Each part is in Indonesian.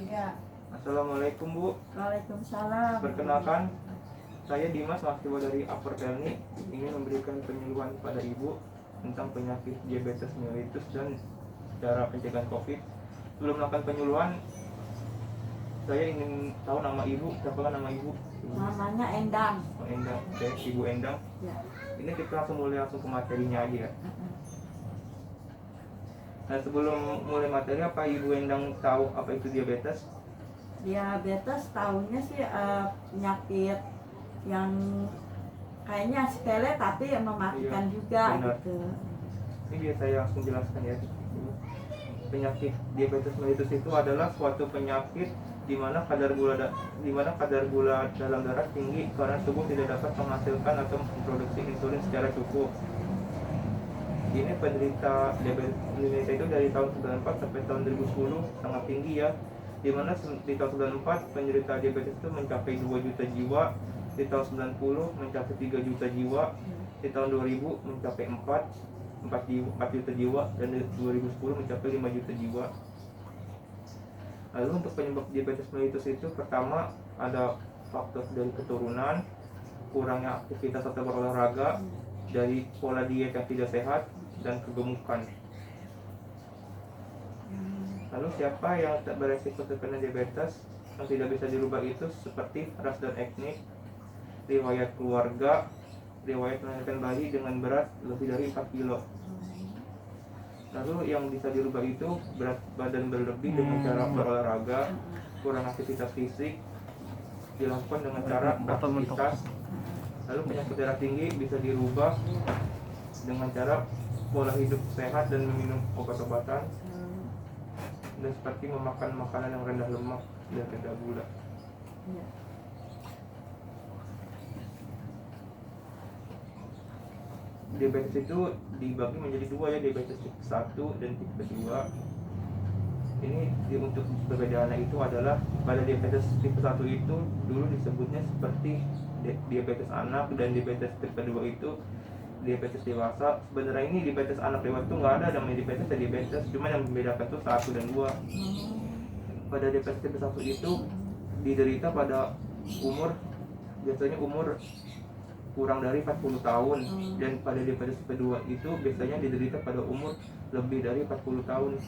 Ya. Assalamualaikum Bu. Waalaikumsalam. Perkenalkan, saya Dimas, mahasiswa dari Apertelni, ingin memberikan penyuluhan pada Ibu tentang penyakit diabetes mellitus dan cara pencegahan COVID. Sebelum melakukan penyuluhan, saya ingin tahu nama Ibu. Siapa nama Ibu? Namanya Endang. Oh, Endang. Oke, Ibu Endang. Ya. Ini kita langsung ke materinya aja ya. Nah, sebelum mulai materi, apa Ibu Endang tahu apa itu diabetes? Diabetes tahunya sih penyakit yang kayaknya sepele tapi mematikan juga benar. gitu. Ini biar saya langsung jelaskan ya. Penyakit diabetes mellitus itu adalah suatu penyakit di mana kadar gula dalam darah tinggi karena tubuh tidak dapat menghasilkan atau memproduksi insulin secara cukup. Ini penderita diabetes Indonesia itu dari tahun 94 sampai tahun 2010 sangat tinggi ya, di mana di tahun 94 penderita diabetes itu mencapai 2 juta jiwa, di tahun 90 mencapai 3 juta jiwa, di tahun 2000 mencapai 4 juta jiwa, dan di 2010 mencapai 5 juta jiwa. Lalu untuk penyebab diabetes mellitus itu pertama ada faktor dari keturunan, kurangnya aktivitas atau berolahraga, dari pola diet yang tidak sehat, dan kegemukan. Lalu siapa yang beresiko terkena diabetes yang tidak bisa dirubah itu seperti ras dan etnik, riwayat keluarga, riwayat melahirkan bayi dengan berat lebih dari 4 kilo. Lalu yang bisa dirubah itu berat badan berlebih dengan cara berolahraga, kurang aktivitas fisik, dilakukan dengan cara aktivitas. Lalu penyakit darah tinggi bisa dirubah dengan cara pola hidup sehat dan meminum obat-obatan, dan seperti memakan makanan yang rendah lemak dan rendah gula. Ya. Diabetes itu dibagi menjadi dua ya, diabetes tipe 1 dan tipe 2. Ini untuk perbedaannya itu adalah pada diabetes tipe 1 itu dulu disebutnya seperti diabetes anak, dan diabetes tipe 2 itu diabetes dewasa. Sebenarnya ini diabetes anak dewasa itu nggak ada namanya diabetes dan diabetes, cuma yang membedakan itu 1 dan 2. Pada diabetes tipe 1 itu diderita pada biasanya umur kurang dari 40 tahun, dan pada diabetes tipe 2 itu biasanya diderita pada umur lebih dari 40 tahun.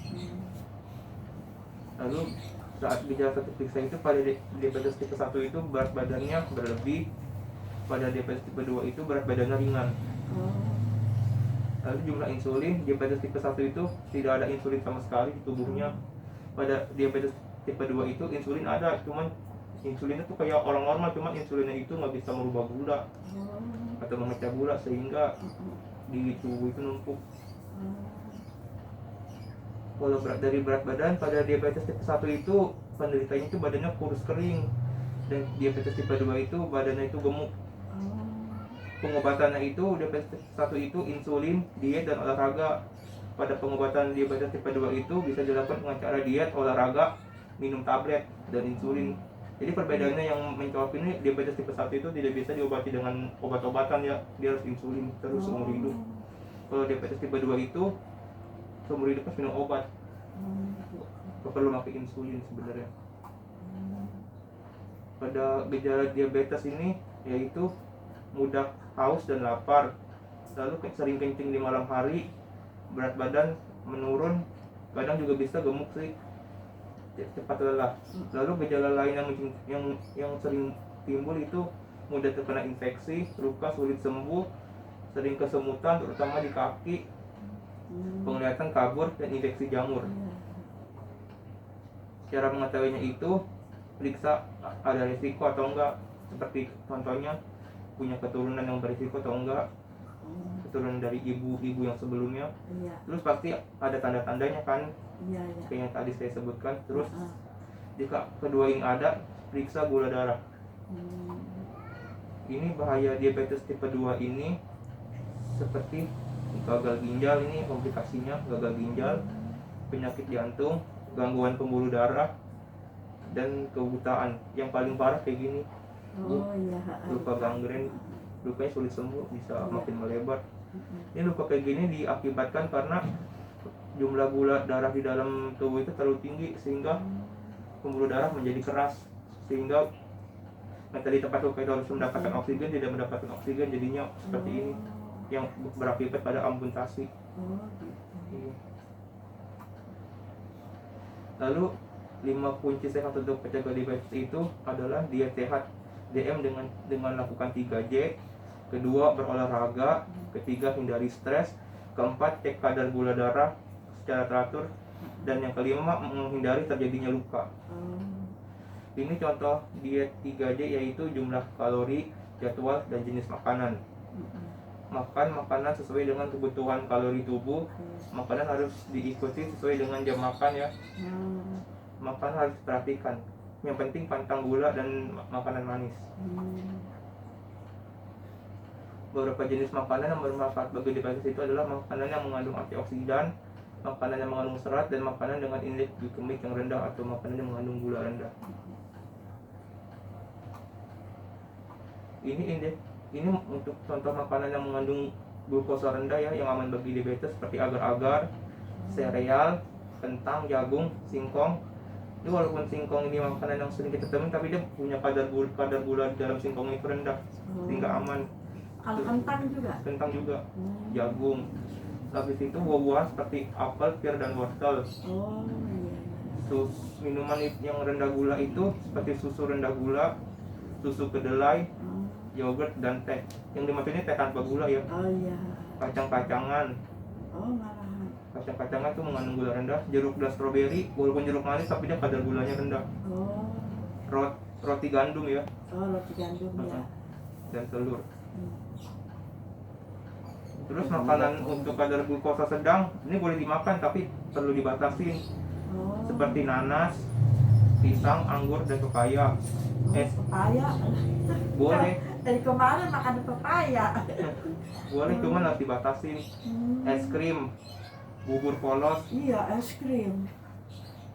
Lalu saat gejala terperiksa itu pada diabetes tipe 1 itu berat badannya berlebih, pada diabetes tipe 2 itu berat badannya ringan. Lalu jumlah insulin, diabetes tipe 1 itu tidak ada insulin sama sekali di tubuhnya. Pada diabetes tipe 2 itu insulin ada, cuman insulinnya tuh kayak orang normal, cuman insulinnya itu nggak bisa merubah gula atau memecah gula sehingga di tubuh itu numpuk. Kalau dari berat badan, pada diabetes tipe 1 itu penderitanya itu badannya kurus kering, dan diabetes tipe 2 itu badannya itu gemuk. Pengobatannya itu diabetes tipe 1 itu insulin, diet, dan olahraga. Pada pengobatan diabetes tipe 2 itu bisa dilakukan dengan cara diet, olahraga, minum tablet, dan insulin. Jadi perbedaannya yang menjawab ini, diabetes tipe 1 itu tidak bisa diobati dengan obat-obatan ya, dia harus insulin terus seumur hidup. Kalau diabetes tipe 2 itu seumur hidup harus minum obat, gak perlu pakai insulin sebenarnya. Pada gejala diabetes ini yaitu mudah haus dan lapar, lalu sering kencing di malam hari, berat badan menurun, kadang juga bisa gemuk sih, cepat lelah. Lalu gejala lain yang sering timbul itu mudah terkena infeksi, luka sulit sembuh, sering kesemutan terutama di kaki, penglihatan kabur, dan infeksi jamur. Cara mengetahuinya itu periksa ada risiko atau enggak, seperti contohnya punya keturunan yang berisiko atau enggak, keturunan dari ibu-ibu yang sebelumnya. Terus pasti ada tanda-tandanya kan, kayak yang tadi saya sebutkan. Terus jika kedua ini ada, periksa gula darah. Ini bahaya diabetes tipe 2 ini seperti gagal ginjal, ini komplikasinya gagal ginjal, penyakit jantung, gangguan pembuluh darah, dan kebutaan. Yang paling parah kayak gini, luka gangren, lukanya sulit sembuh, bisa makin melebar. Ini luka kayak gini diakibatkan karena jumlah gula darah di dalam tubuh itu terlalu tinggi, sehingga pembuluh darah menjadi keras, sehingga tadi tempat luka itu harus mendapatkan oksigen, tidak mendapatkan oksigen, jadinya seperti ini, yang berakibat pada amputasi. Iya. Lalu 5 kunci sehat untuk penjaga diabetes itu adalah diet sehat, DM dengan lakukan 3J. Kedua, berolahraga. Ketiga, hindari stres. Keempat, cek kadar gula darah secara teratur. Dan yang kelima, menghindari terjadinya luka. Ini contoh diet 3J, yaitu jumlah kalori, jadwal, dan jenis makanan. Makan makanan sesuai dengan kebutuhan kalori tubuh. Makanan harus diikuti sesuai dengan jam makan ya. Makanan harus diperhatikan. Yang penting pantang gula dan makanan manis. Beberapa jenis makanan yang bermanfaat bagi diabetes itu adalah makanan yang mengandung antioksidan, makanan yang mengandung serat, dan makanan dengan indeks glikemik yang rendah atau makanan yang mengandung gula rendah. Ini untuk contoh makanan yang mengandung glukosa rendah ya, yang aman bagi diabetes, seperti agar-agar, sereal, kentang, jagung, singkong. Ini walaupun singkong ini makanan yang sering kita temui, tapi dia punya kadar gula di dalam singkong itu rendah, sehingga aman. Kentang juga, jagung. Habis itu buah-buahan seperti apel, pir, dan wortel. Minuman yang rendah gula itu seperti susu rendah gula, susu kedelai, yogurt, dan teh. Yang dimaksud ini teh tanpa gula ya. Kacang-kacangan. Kacang-kacangan itu mengandung gula rendah. Jeruk dan stroberi, walaupun jeruk manis tapi dia kadar gulanya rendah. Roti gandum ya. Roti gandum ya. Dan telur. Terus makanan untuk kadar glukosa sedang ini boleh dimakan tapi perlu dibatasi. Seperti nanas, pisang, anggur, dan pepaya. Pepaya Boleh. Dari kemarin makan pepaya. Boleh, cuman harus dibatasin. Es krim, bubur polos. Iya, es krim.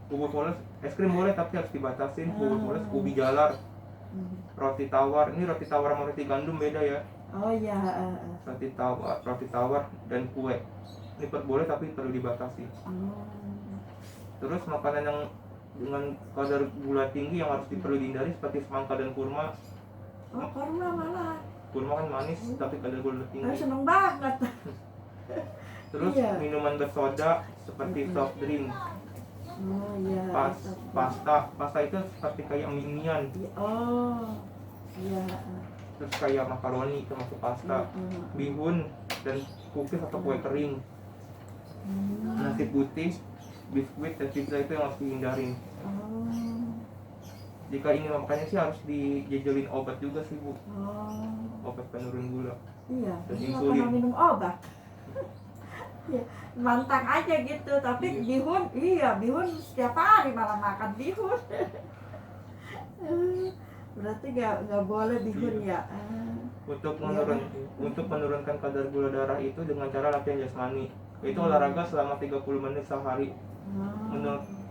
Bubur polos, es krim boleh tapi harus dibatasin. Bubur polos, ubi jalar, roti tawar. Ini roti tawar sama roti gandum beda ya. Roti tawar dan kue. Ini boleh tapi perlu dibatasi. Terus makanan yang dengan kadar gula tinggi yang harus perlu dihindari seperti semangka dan kurma. Kurma malah. Kurma kan manis tapi kadar gula tinggi. Seneng banget. Terus minuman bersoda seperti soft drink. Pasta itu seperti kayak mie-mian. Terus kayak makaroni termasuk pasta. Bihun dan cookies atau kue kering. Nasi putih, biskuit, dan pizza itu yang harus dihindarin. Jika ingin makannya sih harus dijejelin obat juga sih Bu. Obat penurun gula. Iya. Dan insulin. Minum obat. Ya, mantang aja gitu. Tapi bihun setiap hari malah makan bihun. Berarti nggak boleh bihun ya. Untuk menurunkan kadar gula darah itu dengan cara latihan jasmani. Itu olahraga selama 30 menit sehari.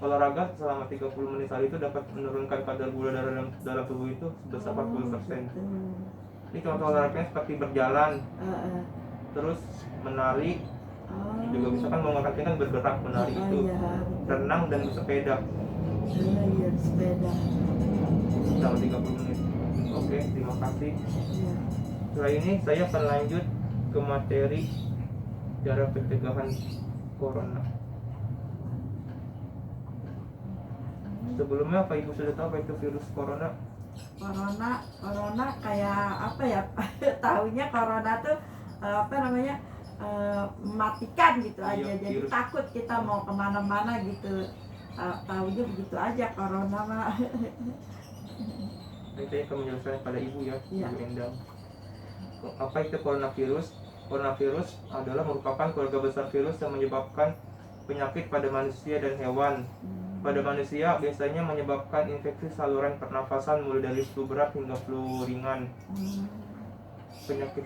Olahraga selama 30 menit sehari itu dapat menurunkan kadar gula darah dalam tubuh itu sebesar 40%. Ini contoh olahraganya seperti berjalan, terus menari, juga bisa kan mengangkat kan bergerak menari itu, renang dan bersepeda. Sepeda. Selama 30 menit. Oke, terima kasih. Setelah ini saya akan lanjut ke materi cara pencegahan corona. Sebelumnya apa Ibu sudah tahu apa itu virus corona? Corona kayak apa ya? Tahunya corona tuh mematikan gitu aja. Iya, jadi virus. Takut kita mau kemana-mana gitu. Tahunya begitu aja corona mah. Saya akan menjelaskan pada Ibu ya, Iya. Ibu Endang. Apa itu coronavirus? Coronavirus adalah merupakan keluarga besar virus yang menyebabkan penyakit pada manusia dan hewan. Pada manusia biasanya menyebabkan infeksi saluran pernafasan mulai dari flu berat hingga flu ringan. Penyakit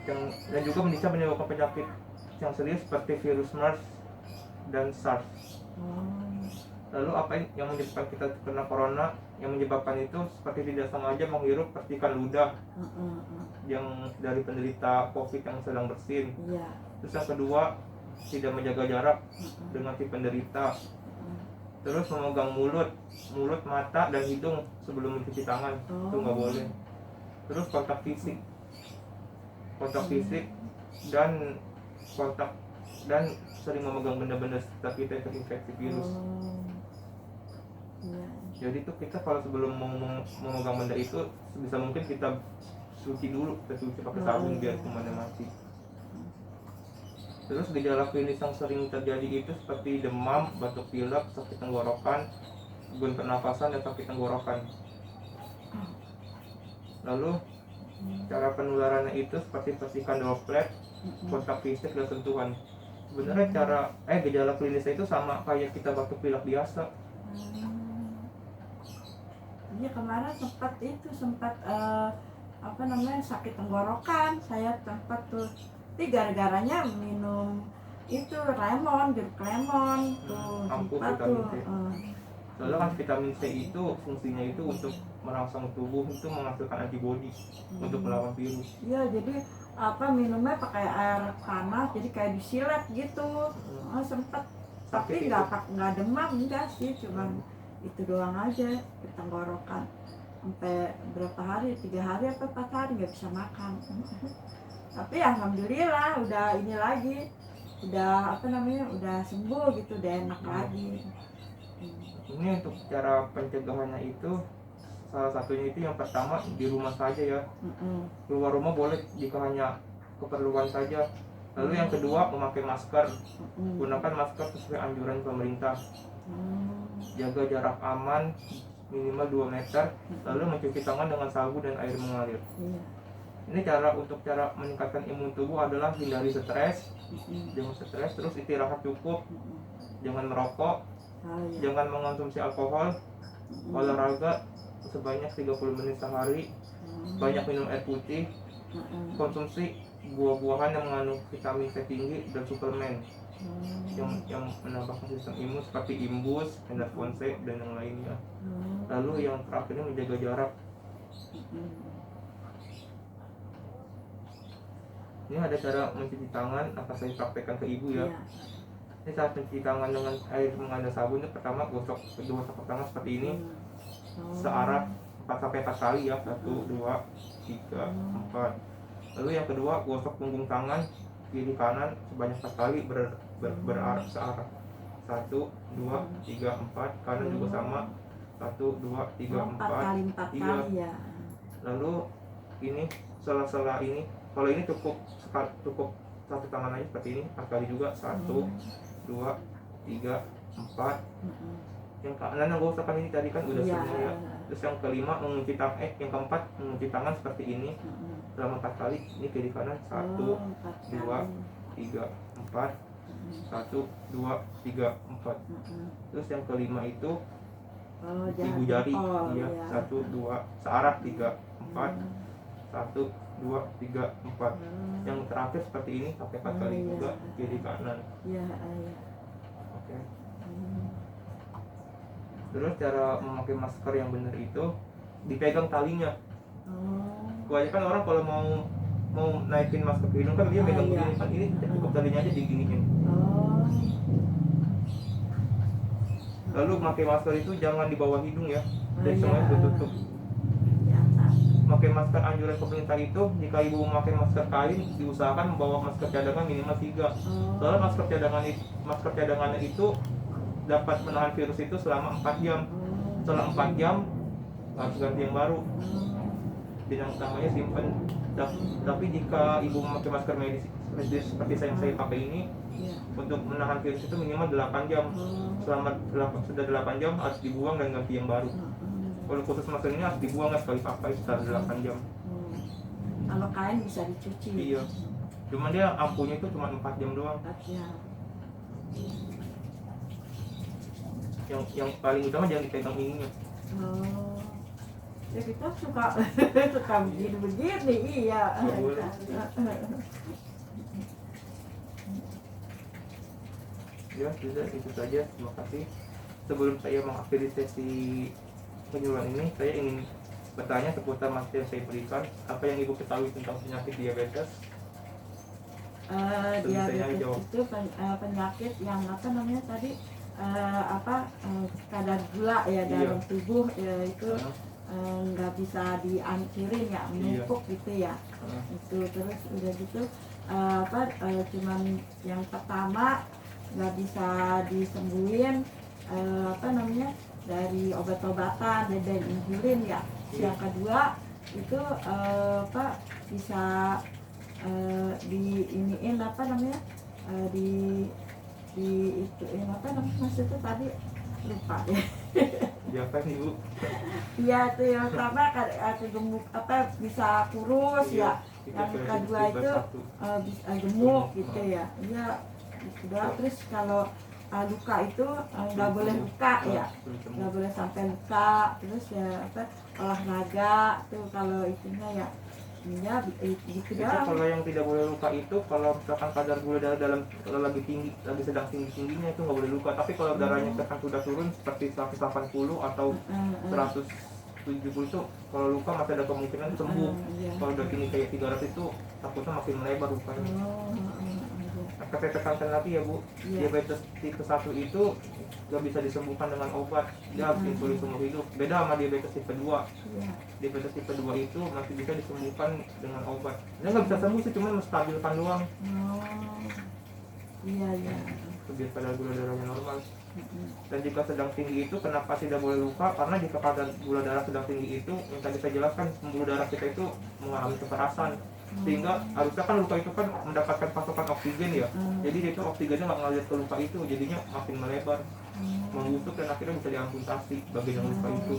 dan juga bisa menyebabkan penyakit yang serius seperti virus MERS dan SARS. Lalu apa yang menyebabkan kita kena corona? Yang menyebabkan itu seperti tidak sengaja menghirup percikan ludah yang dari penderita COVID yang sedang bersin. Terus yang kedua, tidak menjaga jarak dengan si penderita. Terus memegang mulut, mata dan hidung sebelum mencuci tangan, itu nggak boleh. Terus kontak fisik dan kontak dan sering memegang benda-benda sekitar kita yang terinfeksi virus. Iya. Jadi tuh kita kalau sebelum memegang benda itu sebisa mungkin kita cuci dulu, kita cuci pakai sabun biar kumannya mati. Terus gejala klinis yang sering terjadi itu seperti demam, batuk pilek, sakit tenggorokan, gangguan pernapasan dan sakit tenggorokan. Lalu cara penularannya itu seperti percikan droplet, kontak fisik dan sentuhan. Sebenarnya gejala klinisnya itu sama kayak kita batuk pilek biasa. Iya, kemarin sempat sakit tenggorokan. Saya sempat tuh, tapi gara-garanya minum itu jeruk lemon tuh, ampuh sempat vitamin tuh. C. Soalnya kan vitamin C itu fungsinya itu untuk merangsang tubuh itu menghasilkan antibodi untuk melawan virus. Iya, jadi minumnya pakai air panas, jadi kayak disilet gitu. Sempat, tapi nggak demam, enggak sih, cuman itu doang aja di tenggorokan. Sampai berapa hari, 3 hari atau 4 hari nggak bisa makan. Tapi alhamdulillah udah ini lagi, udah udah sembuh gitu, udah enak lagi. Ini untuk cara pencegahannya itu salah satunya itu yang pertama di rumah saja ya. Keluar rumah boleh jika hanya keperluan saja. Lalu yang kedua memakai masker. Gunakan masker sesuai anjuran pemerintah. Jaga jarak aman minimal 2 meter. Lalu mencuci tangan dengan sabun dan air mengalir. Ini untuk cara meningkatkan imun tubuh adalah hindari stres, jangan stres, terus istirahat cukup, jangan merokok, jangan mengonsumsi alkohol, olahraga sebanyak 30 menit sehari, banyak minum air putih, konsumsi buah-buahan yang mengandung vitamin C tinggi dan suplemen yang menambahkan sistem imun seperti imbus, Enervon C dan yang lainnya. Lalu yang terakhirnya menjaga jarak. Ini ada cara mencuci tangan, akan saya praktekkan ke ibu ya. Ini saat mencuci tangan dengan air mengandung sabun, pertama gosok kedua telapak tangan seperti ini, searah 4-4 kali ya, 1, 2, 3, 4. Lalu yang kedua gosok punggung tangan kiri kanan sebanyak 4 kali berarah searah, 1, 2, 3, 4. Kanan juga sama, 1, 2, 3, 4. Iya. Lalu ini sela-sela ini, kalau ini cukup 1 tangan aja seperti ini, 4 kali juga, 1, 2, 3, 4. Yang kanan yang gosokkan ini tadi kan udah semua ya. Terus yang kelima yang keempat mengunci tangan seperti ini selama 4 kali. Ini kiri kanan, 1, 2, 3, 4. 1, 2, 3, 4. Terus yang kelima itu ibu jari, iya, 1, 2, searah 3, 4. 1, 2, 3, 4. Yang terakhir seperti ini pakai 4 kali juga kiri kanan. Oke. Terus cara memakai masker yang benar itu dipegang talinya. Kebanyakan orang kalau mau naikin masker ke hidung kan dia megang begini, kan ini cukup talinya aja diginiin. Lalu pakai masker itu jangan di bawah hidung ya, dan semuanya tertutup. Pakai masker anjuran pemerintah itu, jika ibu memakai masker kain diusahakan membawa masker cadangan minimal 3. Soalnya masker cadangannya itu dapat menahan virus itu selama 4 jam. Setelah 4 jam harus ganti yang baru. Dan yang utamanya simpan. Tapi jika ibu memakai masker medis seperti yang saya pakai ini, untuk menahan virus itu minimal 8 jam. Selama sudah 8 jam harus dibuang dan ganti yang baru. Kalau khusus masker ini harus dibuang sekali pakai setelah 8 jam. Kalau kain bisa dicuci. Iya. Cuman dia ampuhnya itu cuma 4 jam doang. Yang paling utama jangan dipegang ininya. Ya kita suka begini, iya. Ya sudah, itu saja, terima kasih. Sebelum saya mengakhiri sesi penyuluhan ini, saya ingin bertanya seputar materi yang saya berikan. Apa yang ibu ketahui tentang penyakit diabetes? Diabetes itu penyakit yang tadi kadar gula ya Iya. dalam tubuh ya itu nggak bisa dihancurin ya, menumpuk gitu ya. Itu terus udah gitu cuman yang pertama nggak bisa disembuhin dari obat-obatan dan insulin ya. Iya. Yang kedua itu bisa di iniin di ituin maksudnya tadi lupa deh. Biasa nih Bu. Iya itu yang pertama gemuk bisa kurus ya. Kita Yang ke kedua tipe itu satu. bisa gemuk gitu ya. Iya gitu doang. Terus kalau luka itu nggak boleh luka ya, nggak boleh sampai luka. Terus ya olahraga tuh kalau itunya ya gitu Itu doang. kalau yang tidak boleh luka itu kalau misalkan kadar gula darah dalam kalau lagi tinggi, lagi sedang tingginya itu nggak boleh luka. Tapi kalau darahnya misalkan sudah turun seperti 180 atau 170 itu kalau luka masih ada kemungkinan sembuh. Iya. Kalau udah tinggi kayak 300 itu takutnya makin melebar lukanya. Akan saya tekankan lagi ya Bu, Iya. diabetes tipe 1 itu nggak bisa disembuhkan dengan obat, dia harus insulin seumur hidup. Beda sama diabetes tipe 2. Iya. Diabetes tipe 2 itu masih bisa disembuhkan dengan obat. Dia nggak bisa sembuh sih, cuma menstabilkan doang. Iya. Biar kadar gula darahnya normal. Dan jika sedang tinggi itu kenapa tidak boleh luka? Karena jika kadar gula darah sedang tinggi itu, yang tadi saya jelaskan, pembuluh darah kita itu mengalami kekerasan. Sehingga harusnya kan luka itu kan mendapatkan pasokan oksigen ya. Jadi itu oksigennya nggak ngalir ke luka itu, jadinya makin melebar, membusuk dan akhirnya bisa diamputasi bagian yang luka itu.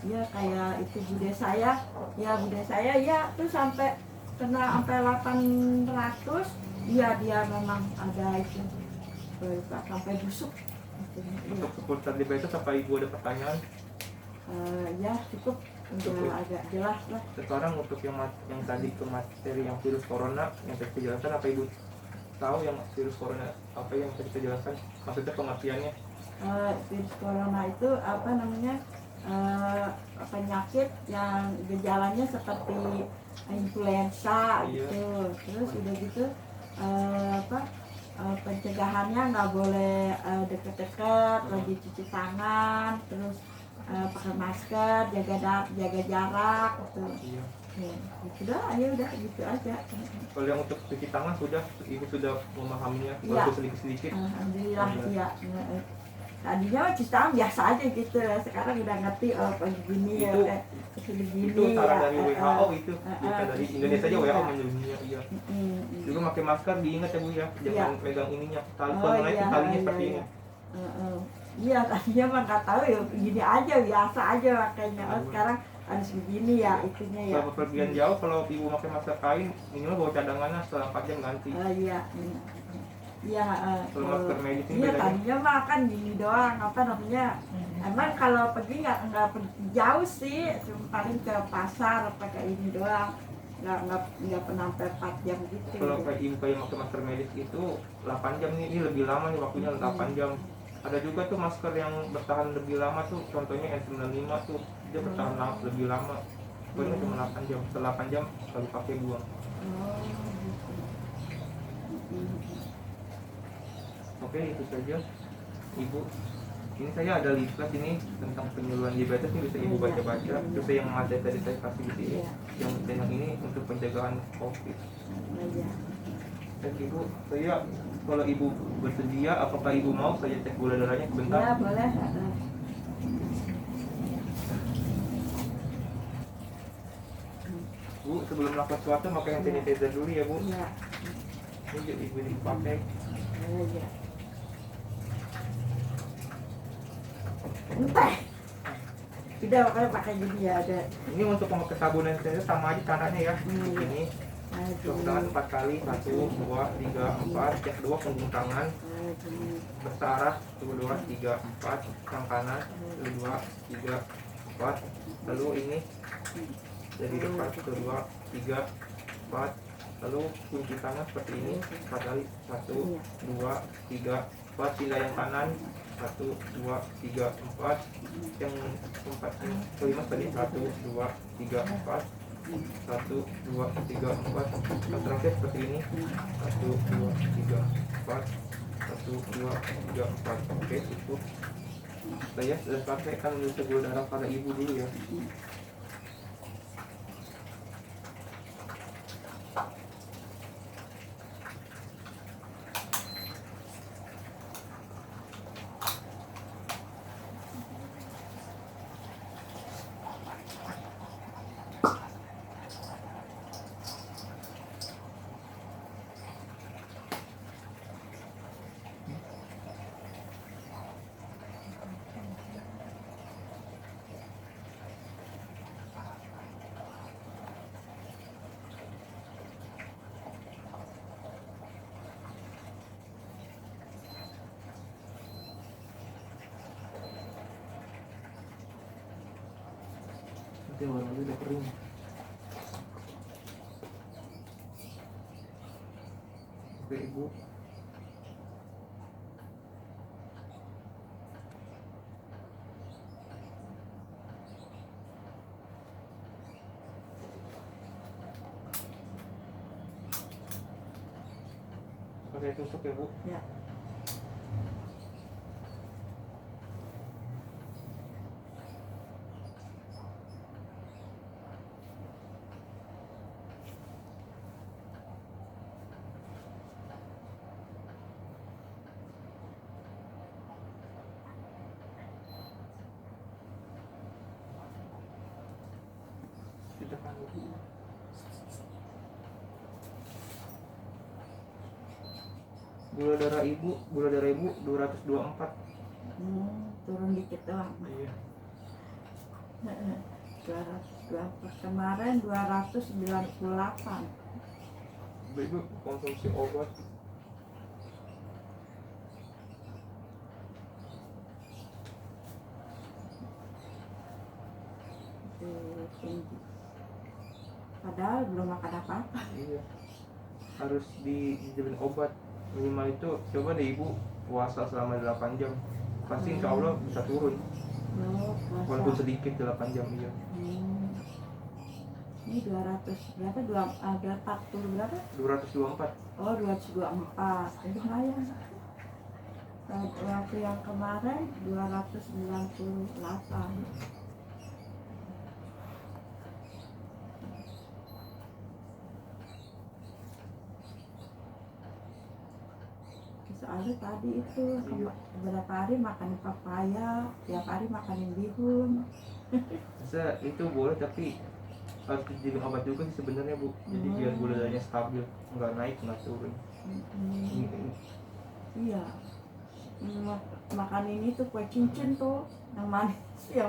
Iya kayak itu bude saya ya tuh sampai kena sampai 800. Iya dia memang ada itu sampai busuk. Untuk seputar diabetes apa Ibu ada pertanyaan? Ya cukup udah agak jelas lah. Sekarang untuk yang tadi ke materi yang virus corona yang tadi saya jelaskan, apa Ibu tahu yang virus corona apa yang tadi saya jelaskan? Maksudnya pengertiannya? Virus corona itu penyakit yang gejalanya seperti influenza gitu. Terus udah gitu pencegahannya nggak boleh deket-deket, wajib cuci tangan, terus pakai masker, jaga jarak gitu. Iya. Ya udah gitu aja. Kalau yang untuk cuci tangan Ibu sudah memahaminya, Iya. walaupun sedikit-sedikit. Alhamdulillah ya. Tadinya cuci tangan biasa aja gitu, sekarang udah ngerti begini ya. Itu saran dari WHO itu, kita dari Indonesia aja WHO mendunia. Iya. Juga pakai masker diingat ya Bu ya, jangan pegang ininya, talinya seperti ini. Iya tadinya mah nggak tahu ya, begini aja biasa aja makanya. Sekarang harus begini ya itunya ya. Kalau pergian jauh, kalau Ibu pakai masker kain, minimal bawa cadangannya setelah 4 jam ganti. Iya. Kalau masker medis ini iya bedanya. tadinya mah kan gini doang emang kalau pergi nggak pergi jauh sih, cuma paling ke pasar pakai ini doang, nggak pernah sampai 4 jam gitu. Kalau kayak Ibu kayak pakai masker medis itu 8 jam nih, ini lebih lama nih waktunya 8 jam. Ada juga tuh masker yang bertahan lebih lama tuh, contohnya N95 tuh, dia bertahan lebih lama. Pokoknya cuma 8 jam, setelah 8 jam baru pakai buang. Oke, itu saja Ibu. Ini saya ada leaflet ini tentang penyuluhan diabetes, ini bisa Ibu baca-baca. Terus yang materi tadi saya kasih di sini, yang ini untuk pencegahan COVID. Dan Ibu, saya kalau Ibu bersedia, apakah Ibu mau saya cek gula darahnya sebentar? Ya boleh. Bu, sebelum melakukan sesuatu pakai hand sanitizer dulu ya Bu. Iya. Ini Ibu ini pakai. Iya. Entah. Tidak pakai gini ya ada. Ini untuk memakai sabun hand sanitizer sama aja caranya ya. Ini cuci tangan 4 kali, 1, 2, 3, 4. Cek 2 punggung tangan. Bertaraf 1, 2, 3, 4. Tangan kanan 1, 2, 3, 4. Lalu ini jadi depan 1, 2, 3, 4. Lalu kunci tangan seperti ini 4 kali, 1, 2, 3, 4. Pindah yang kanan 1, 2, 3, 4. Yang keempat ini kelima tadi 1, 2, 3, 4. 1, 2, 3, 4. Yang terakhir seperti ini 1, 2, 3, 4. 1, 1, 2, 3, 4. Oke, cukup. Saya sudah selesai kan memeriksa gula darah pada ibu dulu ya. Nanti orang itu udah kering. Oke ibu. Pakai tusuk ya bu. Ya. Ditekan bu. Gula darah ibu 224. Turun dikit doang. Iya. 200 kemarin 298. Ibu konsumsi obat. Tinggi. Padahal belum makan apa-apa. Iya. Harus dijamin obat. Minimal itu coba deh ibu puasa selama 8 jam. Pasti insya Allah bisa turun. Walaupun Puasa. sedikit 8 jam iya. Ini 200 berapa? 40 berapa? 224. Oh 224. Jadi lumayan. Waktu yang kemarin 298. Soalnya tadi itu beberapa hari makan papaya, tiap hari makanin bihun. Bisa itu boleh tapi harus dijadiin obat juga sih sebenarnya bu. Jadi biar gula darahnya stabil, nggak naik nggak turun. Iya. Makan ini tuh kue cincin tuh, yang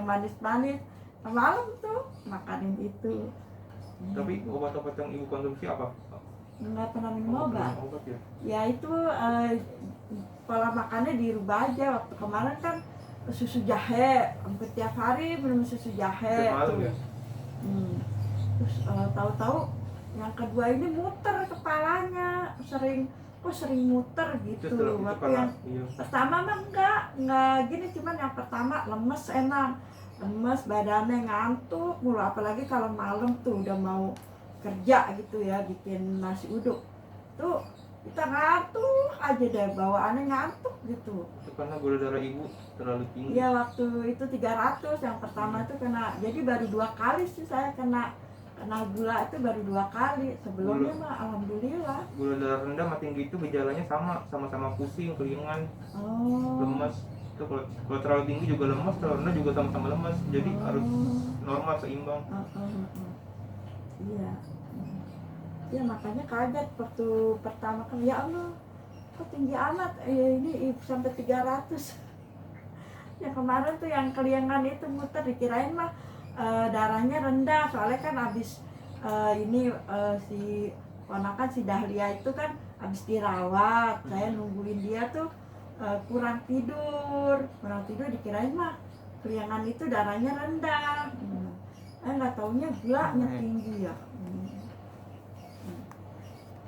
manis, malam tuh makanin itu. Tapi obat-obat yang ibu konsumsi apa? Nggak pernah minum obat. Obat ya. Ya itu pola makannya dirubah aja. Waktu kemarin kan susu jahe, hampir tiap hari minum susu jahe. Tiap malam tuh. ya. Terus tahu-tahu yang kedua ini muter kepalanya, sering muter gitu. Waktu yang pertama mah enggak gini, cuman yang pertama lemes badannya, ngantuk mulu, apalagi kalau malam tuh udah mau kerja gitu ya, bikin nasi uduk tuh kita ngantuk aja deh, bawaannya ngantuk gitu. Itu karena gula darah ibu terlalu tinggi. Iya, waktu itu 300 yang pertama itu kena, jadi baru 2 kali sih saya kena gula itu, baru 2 kali. Sebelumnya mah alhamdulillah. Gula darah rendah sama tinggi itu gejalanya sama-sama pusing, kelingan, lemas. Itu kalau terlalu tinggi juga lemas, terlalu rendah juga sama-sama lemas. Jadi harus normal, seimbang. Iya. Ya makanya kaget waktu pertama kan, ya Allah kok tinggi amat, ini sampai 300. Yang kemarin tuh yang keliangan itu muter, dikirain mah darahnya rendah, soalnya kan abis si ponakan si Dahlia itu kan abis dirawat, saya nungguin dia tuh kurang tidur dikirain mah keliangan itu darahnya rendah. Nggak taunya gulanya tinggi ya.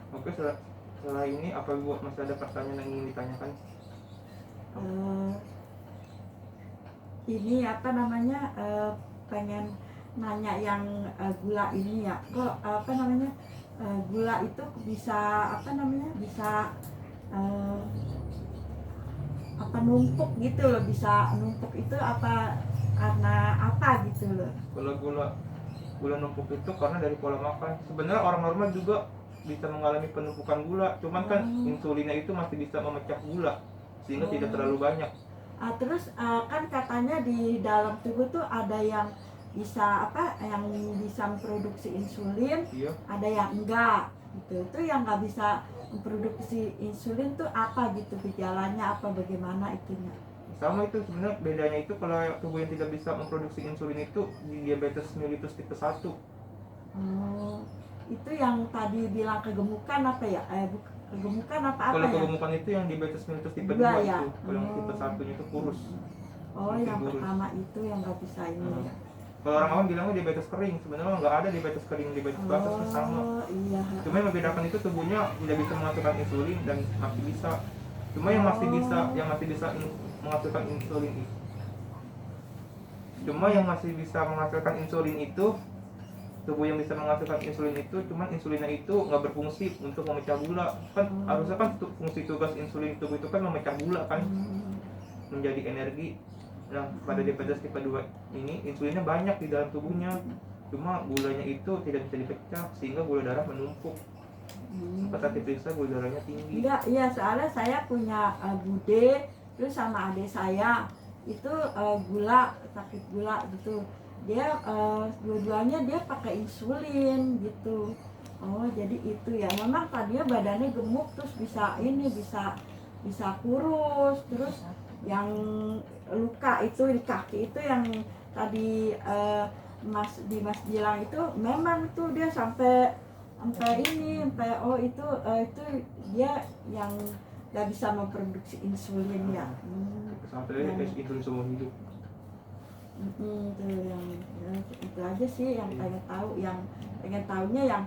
Oke, setelah ini apa ibu masih ada pertanyaan yang ingin ditanyakan? Ini apa namanya, pengen nanya yang gula ini ya, kok apa namanya, gula itu bisa apa namanya, bisa apa numpuk gitu loh, bisa numpuk itu apa karena apa gitu loh. Kalau gula numpuk itu karena dari pola makan. Sebenarnya orang normal juga bisa mengalami penumpukan gula, cuman kan insulinnya itu masih bisa memecah gula sehingga tidak terlalu banyak. Terus kan katanya di dalam tubuh tuh ada yang bisa apa, yang bisa memproduksi insulin, Iya. ada yang enggak gitu. Itu yang nggak bisa memproduksi insulin tuh apa gitu, gejalanya apa, bagaimana itunya? Sama itu sebenarnya, bedanya itu kalau tubuh yang tidak bisa memproduksi insulin itu di diabetes mellitus tipe 1. Oh, itu yang tadi bilang kegemukan apa ya? Kegemukan apa Kalau ya? kegemukan itu yang diabetes mellitus tipe 2 Dua ya? itu. Kalau yang tipe 1-nya itu kurus. Oh, Bikin yang kurus. pertama itu yang nggak bisa ini ya. Kalau orang awam bilangnya diabetes kering, sebenarnya nggak ada diabetes kering, diabetes basah sama. Iya. Cuma yang membedakan itu tubuhnya tidak bisa menghasilkan insulin dan masih bisa. Cuma yang masih bisa menghasilkan insulin itu. Cuma yang masih bisa menghasilkan insulin itu, tubuh yang bisa menghasilkan insulin itu, cuman insulinnya itu nggak berfungsi untuk memecah gula. Kan harusnya kan fungsi tugas insulin tubuh itu kan memecah gula kan, menjadi energi. Nah, pada diabetes tipe 2 ini insulinnya banyak di dalam tubuhnya, cuma gulanya itu tidak bisa dipecah sehingga gula darah menumpuk. Pas saat diperiksa gula darahnya tinggi. Enggak, iya soalnya saya punya bude, terus sama adik saya itu gula, sakit gula gitu. Dia dua-duanya dia pakai insulin gitu. Oh, jadi itu ya. Memang tadinya badannya gemuk, terus bisa kurus, terus yang luka itu di kaki itu yang tadi Mas bilang itu memang tuh dia sampai oh itu dia yang nggak bisa memproduksi insulin ya. Sampai insulin seumur hidup. Tuh yang itu aja sih yang pengen tahunya yang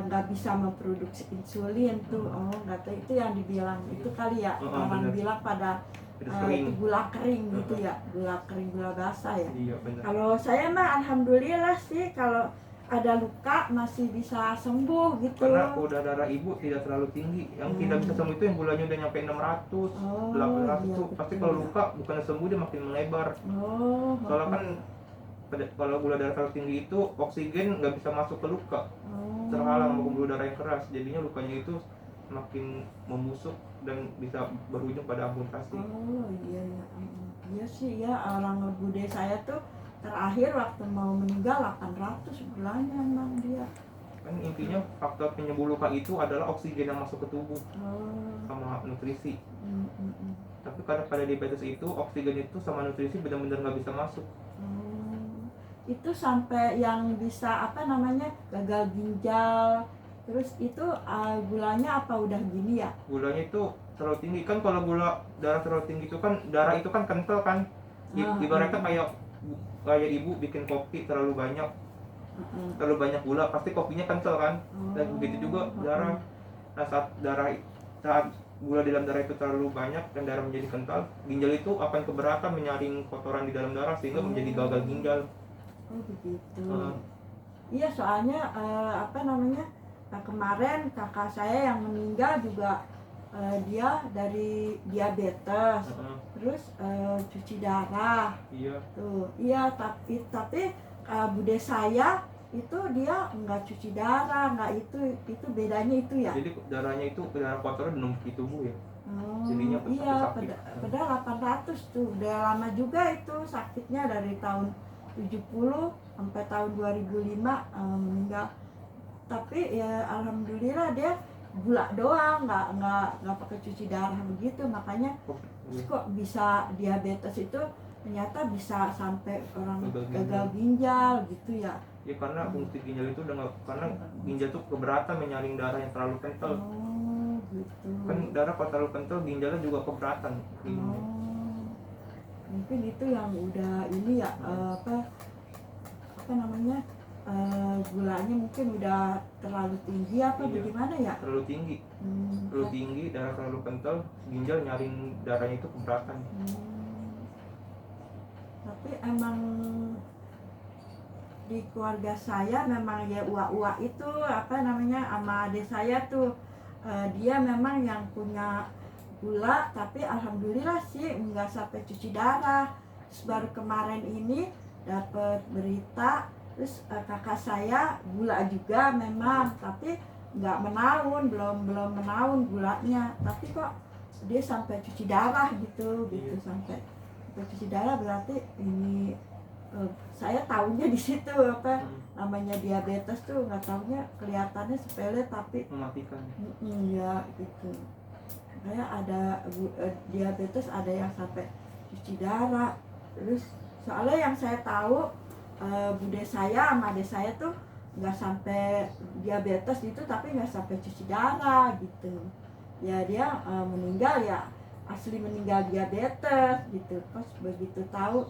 nggak bisa memproduksi insulin tuh. Oh, nggak tahu itu yang dibilang itu kali ya, orang bener. bilang pada itu gula kering gitu ya, gula kering, gula basah ya. Iya, benar. Kalau saya mah alhamdulillah sih, kalau ada luka masih bisa sembuh gitu. Karena udah darah ibu tidak terlalu tinggi. Yang tidak bisa sembuh itu yang gulanya udah nyampe 600, 800 tuh. Pasti kalau luka bukannya sembuh dia makin melebar. Soalnya kan kalau gula darah terlalu tinggi itu oksigen nggak bisa masuk ke luka, terhalang sama gula darah yang keras. Jadinya lukanya itu makin membusuk dan bisa berujung pada amputasi. Iya sih ya, orang bude saya tuh terakhir waktu mau meninggal 800 bulannya emang dia. Kan intinya faktor penyembuh luka itu adalah oksigen yang masuk ke tubuh sama nutrisi. Tapi karena pada diabetes itu oksigen itu sama nutrisi benar-benar nggak bisa masuk. Itu sampai yang bisa gagal ginjal. Terus itu gulanya apa udah gini ya? Gulanya itu terlalu tinggi kan. Kalau gula darah terlalu tinggi itu kan darah itu kan kental kan. Ibaratnya kayak ibu bikin kopi terlalu banyak gula, pasti kopinya kental kan. Dan begitu juga darah. Nah, saat gula di dalam darah itu terlalu banyak dan darah menjadi kental, ginjal itu akan keberatan menyaring kotoran di dalam darah sehingga menjadi gagal ginjal. Oh begitu. Iya soalnya kemarin kakak saya yang meninggal juga dia dari diabetes, terus cuci darah. Iya. Tuh, iya tapi bude saya itu dia nggak cuci darah, nggak itu bedanya itu ya. Jadi darahnya itu darah kotor menumpuk di tubuh ya. Jadinya iya, padahal 800 tuh udah lama juga itu sakitnya, dari tahun 70 sampai tahun 2005 meninggal. Tapi ya alhamdulillah dia gula doang, nggak pakai cuci darah begitu. Makanya kok bisa diabetes itu ternyata bisa sampai orang gagal ginjal gitu ya. Ya karena fungsi ginjal itu udah nggak, karena ginjal tuh keberatan menyaring darah yang terlalu kental. Gitu. Kan darah kalau terlalu kental ginjalnya juga keberatan. Mungkin itu yang udah ini ya, gulanya mungkin udah terlalu tinggi apa bagaimana ya? Terlalu tinggi. Terlalu tinggi, darah terlalu kental, ginjal nyaring darahnya itu keberatan. Tapi emang di keluarga saya memang ya uak-uak itu sama adik saya tuh dia memang yang punya gula, tapi alhamdulillah sih nggak sampai cuci darah. Terus baru kemarin ini dapat berita, terus kakak saya gula juga memang, tapi nggak menaun, belum menaun gulanya, tapi kok dia sampai cuci darah gitu sampai cuci darah. Berarti ini saya tahunya di situ apa namanya diabetes tuh, nggak tahunya kelihatannya sepele tapi mematikan. ya gitu. Kayak ada diabetes ada yang sampai cuci darah. Terus soalnya yang saya tahu bude saya sama adik saya tuh nggak sampai diabetes gitu, tapi nggak sampai cuci darah gitu. Ya dia meninggal ya asli meninggal diabetes gitu. Pas begitu tahu